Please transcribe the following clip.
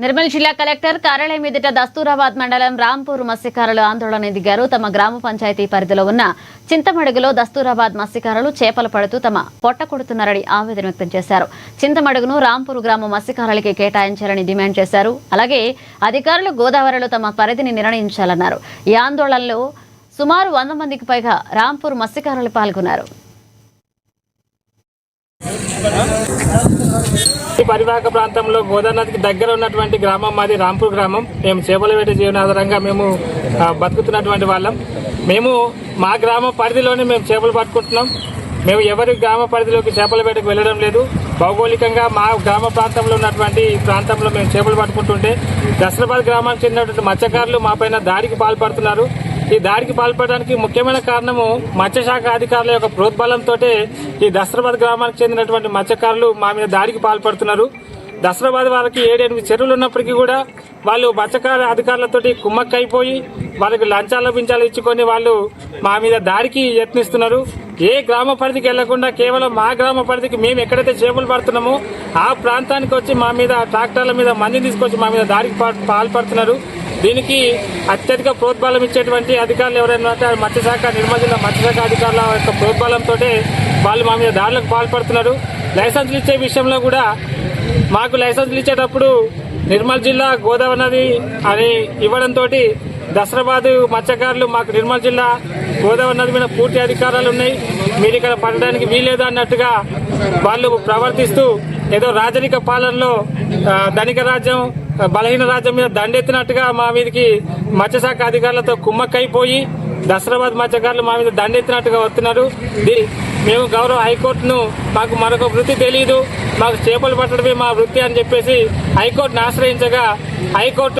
నిర్మల్ జిల్లా కలెక్టర్ కార్యాలయం ఎదుట దస్తూరాబాద్ మండలం రాంపూర్ మత్స్యకారులు ఆందోళన దిగారు. తమ గ్రామ పంచాయతీ పరిధిలో ఉన్న చింతమడుగులో దస్తూరాబాద్ మత్స్యకారులు చేపలు పడుతూ తమ పొట్ట కొడుతున్నారని ఆవేదన వ్యక్తం చేశారు. చింతమడుగును రాంపూర్ గ్రామ మత్స్యకారులకి కేటాయించాలని డిమాండ్ చేశారు. అలాగే అధికారులు గోదావరిలో తమ పరిధిని నిర్ణయించాలన్నారు. ఈ ఆందోళనలో సుమారు 100 మందికి పైగా రాంపూర్ మత్స్యకారులు పాల్గొన్నారు. ఈ పరివాహక ప్రాంతంలో గోదావరి నదికి దగ్గర ఉన్నటువంటి గ్రామం మాది రాంపూర్ గ్రామం. మేము చేపల వేట జీవనాధారంగా మేము బతుకుతున్నటువంటి వాళ్ళం. మేము మా గ్రామ పరిధిలోనే మేము చేపలు పట్టుకుంటున్నాం. మేము ఎవరి గ్రామ పరిధిలోకి చేపల వేటకు వెళ్ళడం లేదు. భౌగోళికంగా మా గ్రామ ప్రాంతంలో ఉన్నటువంటి ప్రాంతంలో మేము చేపలు పట్టుకుంటుంటే దసరాబాద్ గ్రామానికి చెందినటువంటి మత్స్యకారులు మా పైన దాడికి పాల్పడుతున్నారు. ఈ దాడికి పాల్పడడానికి ముఖ్యమైన కారణము మత్స్యశాఖ అధికారుల యొక్క ప్రోద్బలంతో ఈ దసరాబాద్ గ్రామానికి చెందినటువంటి మత్స్యకారులు మా మీద దాడికి పాల్పడుతున్నారు. దసరాబాద్ వారికి 7-8 చెరువులు ఉన్నప్పటికీ కూడా వాళ్ళు మత్స్యకార అధికారులతో కుమ్మక్కైపోయి వాళ్ళకి లంచాలు పించాలు ఇచ్చుకొని వాళ్ళు మా మీద దాడికి యత్నిస్తున్నారు. ఏ గ్రామ పరిధికి వెళ్లకుండా కేవలం మా గ్రామ పరిధికి మేము ఎక్కడైతే చేపలు పడుతున్నామో ఆ ప్రాంతానికి వచ్చి మా మీద ట్రాక్టర్ల మీద మందిని తీసుకొచ్చి మా మీద దాడికి పాల్పడుతున్నారు. దీనికి అత్యధిక ప్రోద్బలం ఇచ్చేటువంటి అధికారులు ఎవరైనా మత్స్యశాఖ నిర్మల్ జిల్లా మత్స్యశాఖ అధికారుల యొక్క ప్రోద్బలంతో వాళ్ళు మా మీద దాడులకు పాల్పడుతున్నారు. లైసెన్సులు ఇచ్చే విషయంలో కూడా మాకు లైసెన్సులు ఇచ్చేటప్పుడు నిర్మల్ జిల్లా గోదావరి నది అని ఇవ్వడంతో దసరాబాద్ మత్స్యకారులు మాకు నిర్మల్ జిల్లా గోదావరి నది మీద పూర్తి అధికారాలు ఉన్నాయి, మీరు ఇక్కడ పడడానికి వీలేదు అన్నట్టుగా వాళ్ళు ప్రవర్తిస్తూ ఏదో రాజరిక పాలనలో ధనిక రాజ్యం బలహీన రాజ్యం మీద దండెత్తినట్టుగా మా మీదకి మత్స్యశాఖ అధికారులతో కుమ్మక్కైపోయి దసరాబాద్ మత్స్యకారులు మా మీద దండెత్తినట్టుగా వస్తున్నారు. మేము గౌరవ హైకోర్టును మాకు మరొక వృత్తి తెలియదు, మాకు చేపలు పట్టడమే మా వృత్తి అని చెప్పేసి హైకోర్టును ఆశ్రయించగా హైకోర్టు